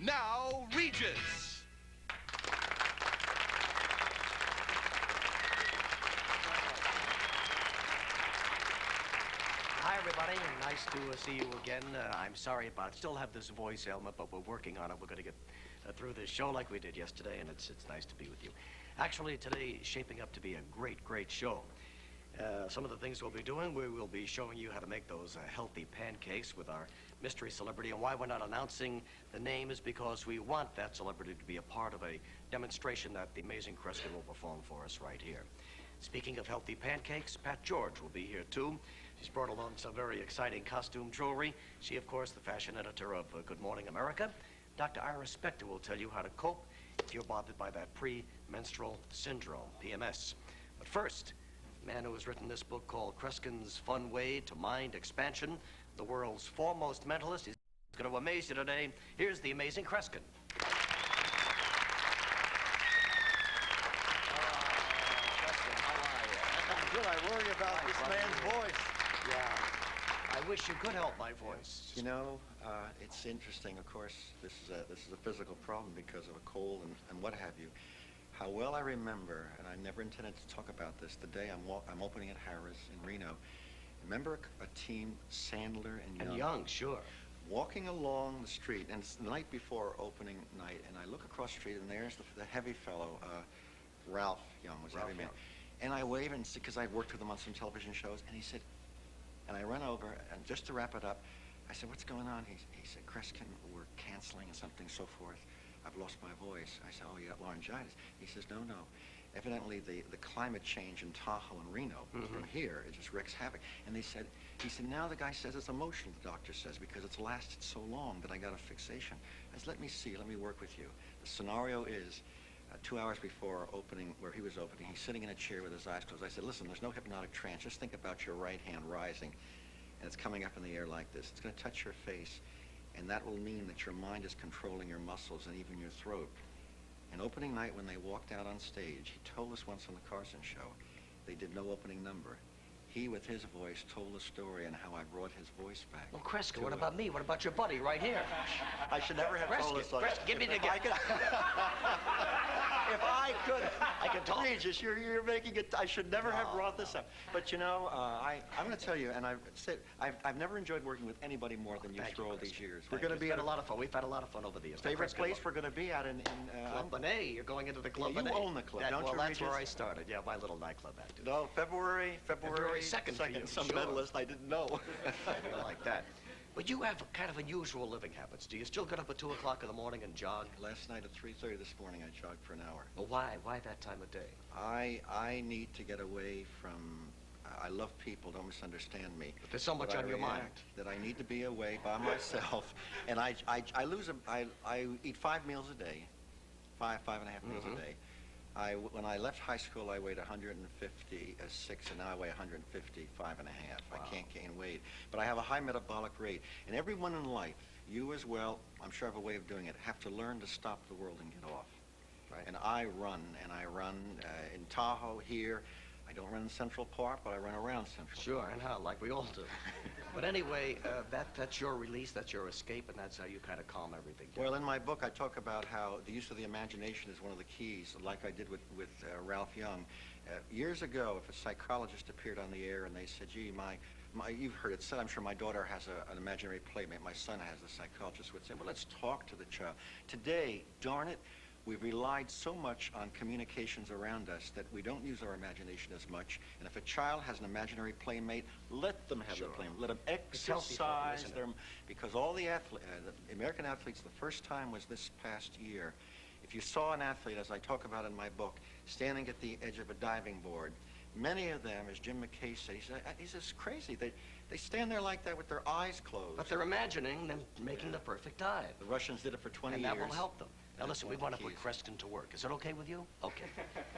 now Regis. Hi, everybody. Nice to see you again. I'm sorry about it. Still have this voice ailment, but we're working on it. We're going to get through this show like we did yesterday, and it's nice to be with you. Actually, today is shaping up to be a great show. Some of the things we'll be doing, we will be showing you how to make those healthy pancakes with our mystery celebrity. And why we're not announcing the name is because we want that celebrity to be a part of a demonstration that the Amazing Kreskin will perform for us right here. Speaking of healthy pancakes, Pat George will be here, too. She's brought along some very exciting costume jewelry. She, of course, the fashion editor of Good Morning America. Dr. Ira Spector will tell you how to cope if you're bothered by that premenstrual syndrome, PMS. But first, the man who has written this book called Kreskin's Fun Way to Mind Expansion, the world's foremost mentalist. He's going to amaze you today. Here's the Amazing Kreskin. I worry about this man's voice. Yeah. I wish you could help my voice. You know, it's interesting. Of course, this is a physical problem because of a cold and what have you. How well I remember, and I never intended to talk about this, the day I'm opening at Harris in Reno. Remember a team, Sandler and Young? And Young, sure. Walking along the street, and it's the night before opening night, and I look across the street, and there's the heavy fellow, Ralph Young was a heavy man. And I wave, and because I've worked with him on some television shows, and he said, and I run over, and just to wrap it up, I said, what's going on? He said, Kreskin, we're canceling and something, so forth. I've lost my voice. I said, oh, you got laryngitis. He says, no. Evidently, the climate change in Tahoe and Reno from here, it just wreaks havoc. And he said, now the guy says it's emotional, the doctor says, because it's lasted so long that I got a fixation. I said, let me see, let me work with you. The scenario is, 2 hours before opening, where he was opening, he's sitting in a chair with his eyes closed. I said, listen, there's no hypnotic trance. Just think about your right hand rising, and it's coming up in the air like this. It's going to touch your face, and that will mean that your mind is controlling your muscles and even your throat. And opening night, when they walked out on stage, he told us once on the Carson show, they did no opening number. He, with his voice, told the story and how I brought his voice back. Well, Kreskin, what about me? What about your buddy right here? I should never have told us. Kreskin, give me the gift. If I could, I can talk. Regis, you're making it. I should never have brought this up. But you know, I'm going to tell you, and I've never enjoyed working with anybody more than you through all these years. We're going to be at a lot of fun. We've had a lot of fun over the years. Favorite place we're going to be at in Club Benet. You're going into the Club Benet. You own the club, don't you, Well, that's Regis? where I started. Yeah, my little nightclub after. No, February 2nd. Some medalist I didn't know. Something like that. But you have kind of unusual living habits. Do you still get up at 2 o'clock in the morning and jog? Last night at 3:30 this morning, I jogged for an hour. Well, why? Why that time of day? I need to get away from. I love people. Don't misunderstand me. But there's so much on your mind that I need to be away by myself, and I eat 5 meals a day, five and a half meals a day. When I left high school, I weighed 156, and now I weigh 155 and a half. Wow. I can't gain weight. But I have a high metabolic rate. And everyone in life, you as well, I'm sure I have a way of doing it, have to learn to stop the world and get off. Right. And I run in Tahoe here. I don't run in Central Park, but I run around Central Park. Sure, and how, like we all do. But anyway, that's your release, that's your escape, and that's how you kind of calm everything down. Well, in my book, I talk about how the use of the imagination is one of the keys, like I did with Ralph Young. Years ago, if a psychologist appeared on the air and they said, gee, you've heard it said, I'm sure my daughter has an imaginary playmate, my son has, the psychologist would say, well, let's talk to the child. Today, darn it, we've relied so much on communications around us that we don't use our imagination as much. And if a child has an imaginary playmate, let them have the playmate. Let them exercise them. Because all the American athletes, the first time was this past year. If you saw an athlete, as I talk about in my book, standing at the edge of a diving board, many of them, as Jim McKay said, he's just crazy. They stand there like that with their eyes closed. But they're imagining them making the perfect dive. The Russians did it for 20 years. And that will help them. Now listen, we want to put Kreskin to work. Is it okay with you? Okay.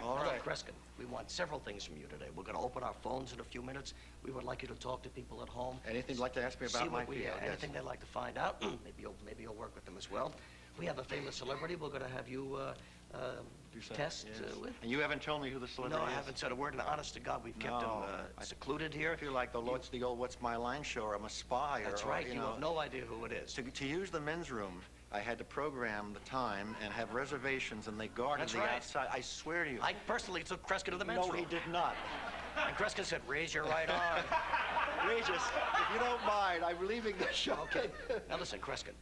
All right. Kreskin, we want several things from you today. We're going to open our phones in a few minutes. We would like you to talk to people at home. Anything you'd like to ask me about my field? Anything they'd like to find out. Maybe you'll work with them as well. We have a famous celebrity. We're going to have you Do so, test yes. with? And you haven't told me who the celebrity No, is? I haven't said a word, and honest to God, we've kept him secluded here. I feel like the old What's My Line show, or I'm a spy. That's or, right, you you know, have no idea who it is. To use the men's room, I had to program the time and have reservations, and they guarded That's the right. outside. I swear to you. I personally took Kreskin to the men's No, room. he did not. And Kreskin said, raise your right arm. Regis, if you don't mind, I'm leaving the show. Okay. Now listen, Kreskin.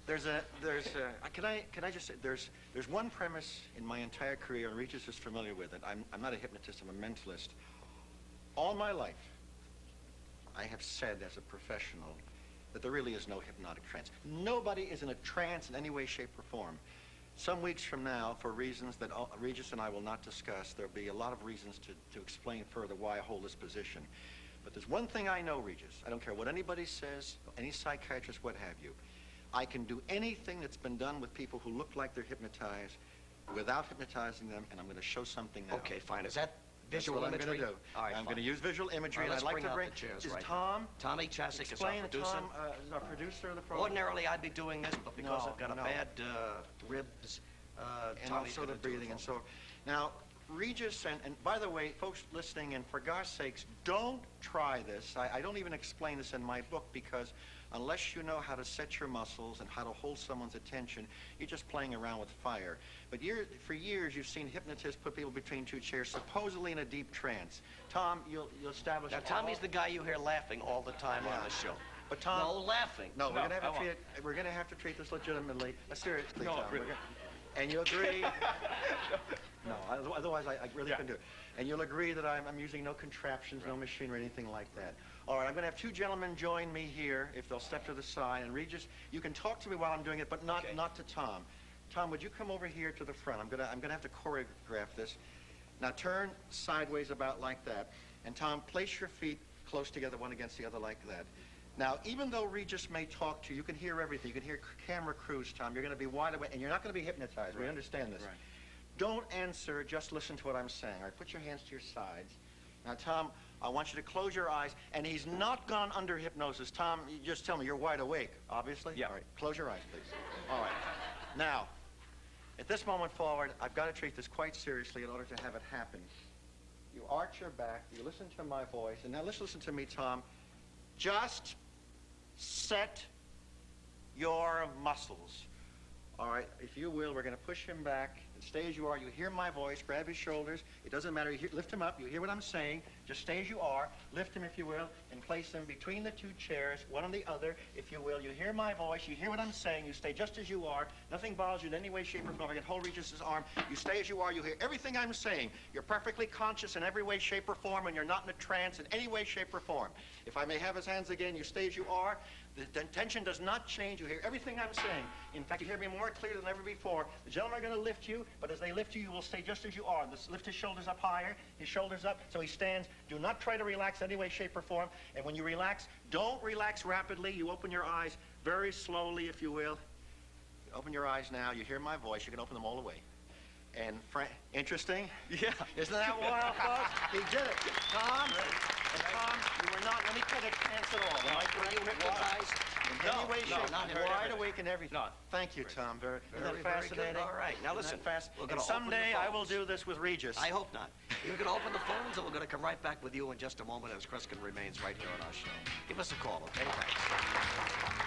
Can I just say, there's one premise in my entire career, and Regis is familiar with it. I'm not a hypnotist, I'm a mentalist. All my life, I have said as a professional that there really is no hypnotic trance. Nobody is in a trance in any way, shape, or form. Some weeks from now, for reasons that Regis and I will not discuss, there'll be a lot of reasons to explain further why I hold this position. But there's one thing I know, Regis. I don't care what anybody says, any psychiatrist, what have you. I can do anything that's been done with people who look like they're hypnotized without hypnotizing them, and I'm going to show something now. Okay, fine. Is that That's visual what imagery? I'm going to do. All right, I'm fine. going to use visual imagery, All right, and I'd let's like bring to out bring... the chairs Is right Tom... Tommy Chasuk is our Explain to producer. Tom, is our producer of the program. Ordinarily, I'd be doing this, but because No, I've got a no. bad ribs, And Tommy's also the gonna do it breathing, for and me. so... Now, Regis, and by the way, folks listening, and for God's sakes, don't try this. I don't even explain this in my book, because unless you know how to set your muscles and how to hold someone's attention, you're just playing around with fire. But for years, you've seen hypnotists put people between two chairs, supposedly in a deep trance. Tom, you'll establish... Now, Tommy's the guy you hear laughing all the time on the show. But Tom... No, laughing. No, we're going to have to treat this legitimately. Seriously, No, Tom. really. And you agree... No, otherwise I really couldn't do it. And you'll agree that I'm using no contraptions, no machinery, anything like that. All right, I'm going to have two gentlemen join me here, if they'll step to the side. And Regis, you can talk to me while I'm doing it, but not to Tom. Tom, would you come over here to the front? I'm gonna have to choreograph this. Now turn sideways about like that. And Tom, place your feet close together, one against the other like that. Now, even though Regis may talk to you, you can hear everything. You can hear camera crews, Tom. You're going to be wide awake, and you're not going to be hypnotized. Right. We understand this. Right. Don't answer, just listen to what I'm saying. All right, put your hands to your sides. Now, Tom, I want you to close your eyes, and he's not gone under hypnosis. Tom, you just tell me you're wide awake, obviously? Yeah. All right, close your eyes, please. All right. Now, at this moment forward, I've got to treat this quite seriously in order to have it happen. You arch your back, you listen to my voice, and now let's listen to me, Tom. Just set your muscles. All right, if you will, we're going to push him back and stay as you are. You hear my voice, grab his shoulders. It doesn't matter. Lift him up. You hear what I'm saying. Just stay as you are. Lift him, if you will, and place him between the two chairs, one on the other, if you will. You hear my voice. You hear what I'm saying. You stay just as you are. Nothing bothers you in any way, shape, or form. I can hold Regis's arm. You stay as you are. You hear everything I'm saying. You're perfectly conscious in every way, shape, or form, and you're not in a trance in any way, shape, or form. If I may have his hands again, you stay as you are. The intention does not change. You hear everything I'm saying. In fact, you hear me more clear than ever before. The gentlemen are going to lift you, but as they lift you, you will stay just as you are. Lift his shoulders up higher, his shoulders up, so he stands. Do not try to relax any way, shape, or form. And when you relax, don't relax rapidly. You open your eyes very slowly, if you will. Open your eyes now. You hear my voice. You can open them all the way. And interesting? Yeah. Isn't that wild, folks? He did it. Tom, and Tom, you were not any kind of trance at all. Were you hypnotized? In any way, shape, not wide awake and everything. No. Thank you, Tom. Isn't that Very fascinating? good. All right. Now listen. We're And gonna open someday the I will phones. do this with Regis. I hope not. We're going to open the phones, and we're going to come right back with you in just a moment as Kreskin remains right here on our show. Give us a call, okay? Thanks.